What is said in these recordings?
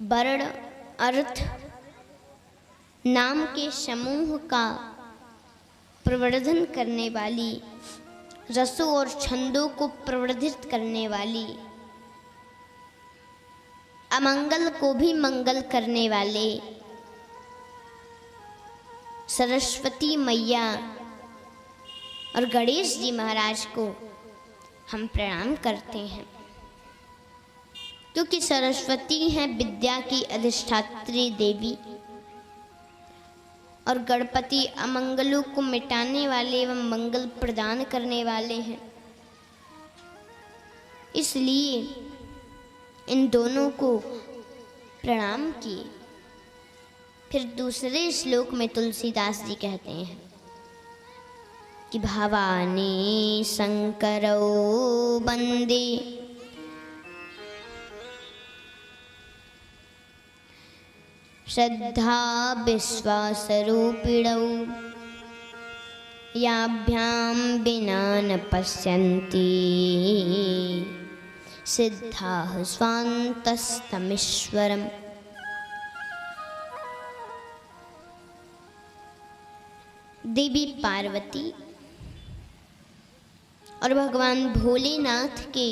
वर्ण, अर्थ, नाम के समूह का प्रवर्धन करने वाली, रसों और छंदों को प्रवर्धित करने वाली, अमंगल को भी मंगल करने वाले सरस्वती मैया और गणेश जी महाराज को हम प्रणाम करते हैं, क्योंकि सरस्वती हैं विद्या की अधिष्ठात्री देवी और गणपति अमंगलों को मिटाने वाले एवं मंगल प्रदान करने वाले हैं। इसलिए इन दोनों को प्रणाम किए। फिर दूसरे श्लोक में तुलसीदास जी कहते हैं कि भवानी शंकरौ वंदे श्रद्धा विश्वासरूपिणौ याभ्यां विना न पश्यन्ति सिद्धाः स्वान्तस्तमीश्वरम्। देवी पार्वती और भगवान भोलेनाथ के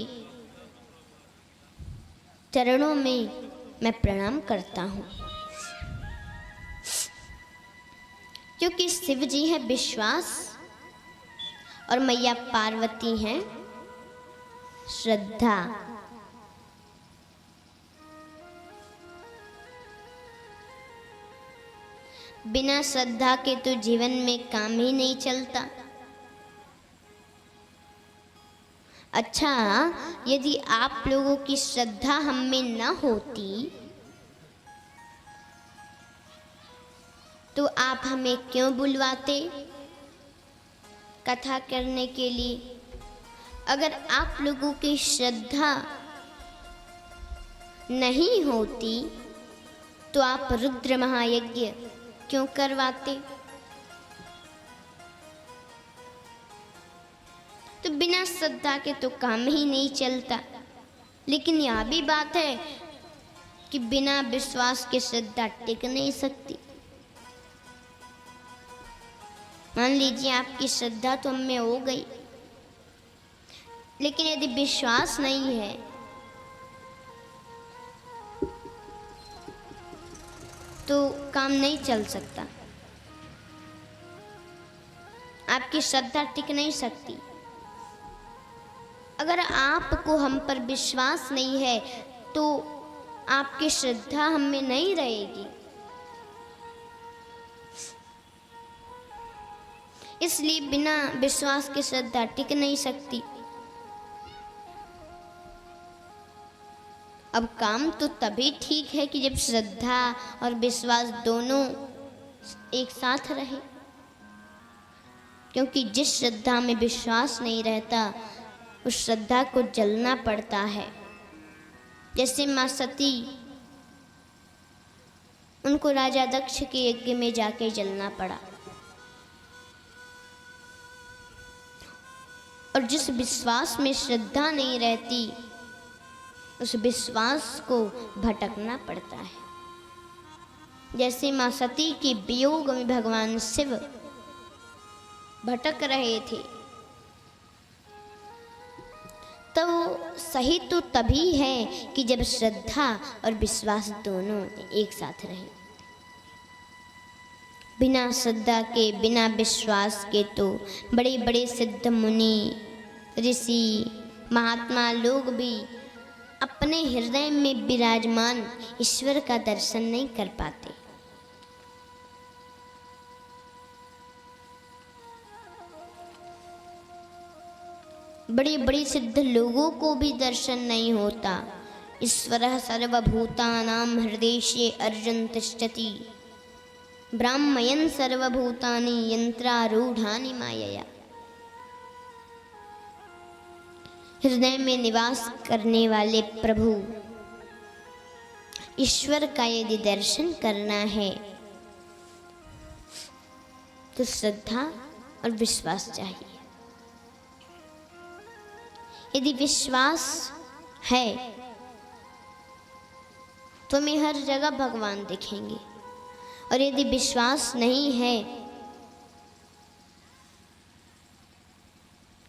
चरणों में मैं प्रणाम करता हूँ, क्योंकि शिव जी हैं विश्वास और मैया पार्वती हैं श्रद्धा। बिना श्रद्धा के तो जीवन में काम ही नहीं चलता। अच्छा, यदि आप लोगों की श्रद्धा हम में न होती तो आप हमें क्यों बुलवाते कथा करने के लिए? अगर आप लोगों की श्रद्धा नहीं होती तो आप रुद्र महायज्ञ क्यों करवाते? तो बिना श्रद्धा के तो काम ही नहीं चलता। लेकिन यह भी बात है कि बिना विश्वास के श्रद्धा टिक नहीं सकती। मान लीजिए आपकी श्रद्धा तो हम में हो गई, लेकिन यदि विश्वास नहीं है तो काम नहीं चल सकता, आपकी श्रद्धा टिक नहीं सकती। अगर आपको हम पर विश्वास नहीं है तो आपकी श्रद्धा हम में नहीं रहेगी। इसलिए बिना विश्वास के श्रद्धा टिक नहीं सकती। अब काम तो तभी ठीक है कि जब श्रद्धा और विश्वास दोनों एक साथ रहे, क्योंकि जिस श्रद्धा में विश्वास नहीं रहता उस श्रद्धा को जलना पड़ता है। जैसे माँ सती, उनको राजा दक्ष के यज्ञ में जाके जलना पड़ा, और जिस विश्वास में श्रद्धा नहीं रहती उस विश्वास को भटकना पड़ता है। जैसे माँ सती के वियोग में भगवान शिव भटक रहे थे, तो सही तो तभी है कि जब श्रद्धा और विश्वास दोनों एक साथ रहे। बिना श्रद्धा के, बिना विश्वास के तो बड़े बड़े सिद्ध मुनि, ऋषि, महात्मा लोग भी अपने हृदय में विराजमान ईश्वर का दर्शन नहीं कर पाते। बड़े बड़े सिद्ध लोगों को भी दर्शन नहीं होता। ईश्वरः सर्वभूतानां हृदये अर्जुन तिष्ठति ब्राह्मयन् सर्वभूतानि यंत्रारूढ़ानि मायया। हृदय में निवास करने वाले प्रभु ईश्वर का यदि दर्शन करना है तो श्रद्धा और विश्वास चाहिए। यदि विश्वास है तुम्हें हर जगह भगवान दिखेंगे। और यदि विश्वास नहीं है,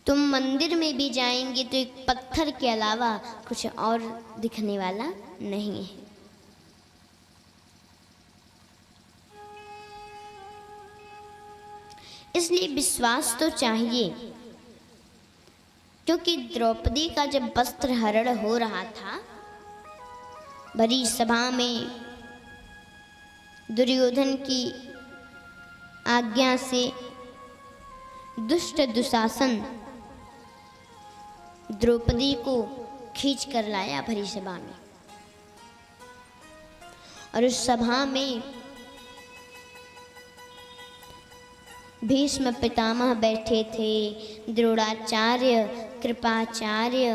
तुम मंदिर में भी जाएंगे तो एक पत्थर के अलावा कुछ और दिखने वाला नहीं है। इसलिए विश्वास तो चाहिए, क्योंकि द्रौपदी का जब वस्त्र हरण हो रहा था, भरी सभा में दुर्योधन की आज्ञा से दुष्ट दुशासन द्रौपदी को खींच कर लाया भरी सभा में। और उस सभा में भीष्म पितामह बैठे थे, द्रोणाचार्य, कृपाचार्य,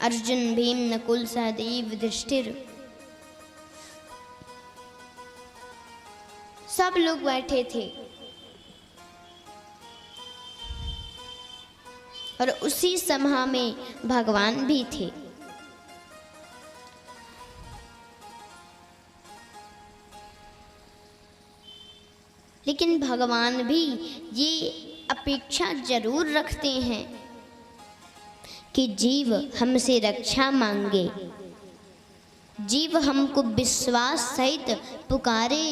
अर्जुन, भीम, नकुल, सहदेव, युधिष्ठिर, सब लोग बैठे थे। और उसी सभा में भगवान भी थे। लेकिन भगवान भी ये अपेक्षा जरूर रखते हैं कि जीव हमसे रक्षा मांगे, जीव हमको विश्वास सहित पुकारे।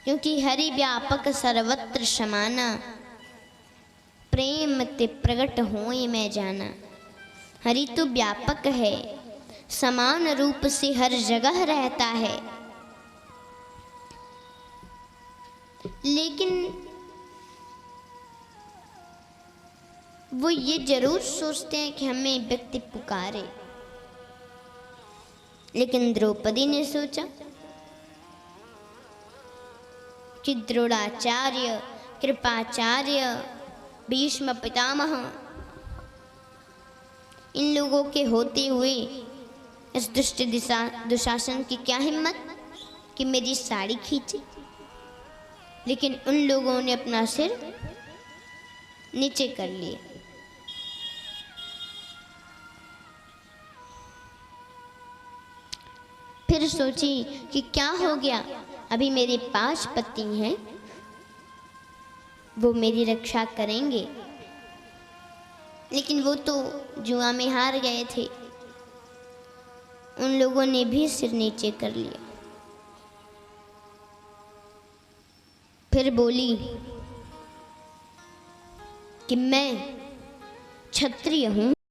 क्योंकि हरि व्यापक सर्वत्र समाना, प्रेम ते प्रगट होए मैं जाना। हरि तो व्यापक है, समान रूप से हर जगह रहता है, लेकिन वो ये जरूर सोचते हैं कि हमें व्यक्ति पुकारे। लेकिन द्रौपदी ने सोचा कि द्रोणाचार्य, कृपाचार्य, भीष्म पितामह, इन लोगों के होते हुए इस दुष्ट दुशासन की क्या हिम्मत कि मेरी साड़ी खींचे। लेकिन उन लोगों ने अपना सिर नीचे कर लिया। फिर सोची कि क्या हो गया, अभी मेरे 5 पति हैं, वो मेरी रक्षा करेंगे। लेकिन वो तो जुआ में हार गए थे, उन लोगों ने भी सिर नीचे कर लिया। फिर बोली कि मैं क्षत्रिय हूं,